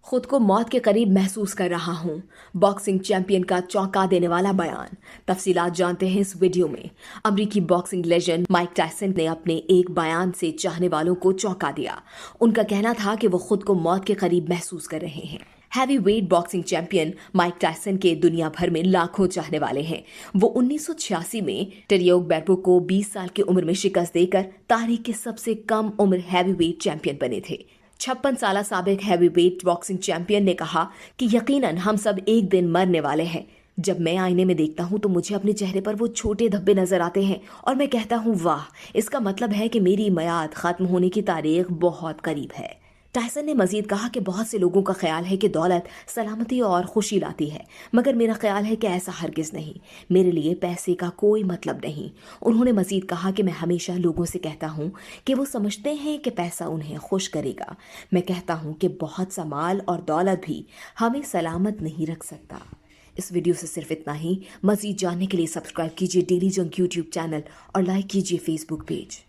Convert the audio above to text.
खुद को मौत के करीब महसूस कर रहा हूं। बॉक्सिंग चैंपियन का चौंका देने वाला बयान। तफसीलात जानते हैं इस वीडियो में। अमेरिकी बॉक्सिंग लेजेंड माइक टायसन ने अपने एक बयान से चाहने वालों को चौंका दिया। उनका कहना था कि वो खुद को मौत के करीब महसूस कर रहे हैं। Heavy weight boxing champion Mike Tyson के दुनिया भर में लाखों चाहने वाले हैं। वो 1986 में टेरियोग बैर्बो को 20 साल की उम्र में शिकस्त देकर तारीख के सबसे कम उम्र हैवी वेट चैंपियन बने थे। 56 साल साबिक हैवी वेट बॉक्सिंग चैंपियन ने कहा कि यकीनन हम सब एक दिन मरने वाले हैं। जब मैं आईने में देखता हूं तो मुझे अपने चेहरे पर वो छोटे धब्बे नजर आते हैं और मैं कहता हूं वाह, इसका मतलब है कि मेरी मियाद खत्म होने की तारीख बहुत करीब है। टायसन ने मजीद कहा कि बहुत से लोगों का ख्याल है कि दौलत सलामती और खुशी लाती है, मगर मेरा ख्याल है कि ऐसा हरगिज नहीं। मेरे लिए पैसे का कोई मतलब नहीं। उन्होंने मजीद कहा कि मैं हमेशा लोगों से कहता हूं कि वो समझते हैं कि पैसा उन्हें खुश करेगा। मैं कहता हूं कि बहुत सा माल और दौलत भी हमें सलामत नहीं रख सकता। इस वीडियो से सिर्फ इतना ही। मजीद जानने के लिए सब्सक्राइब कीजिए डेली जंक यूट्यूब चैनल और लाइक कीजिए फेसबुक पेज।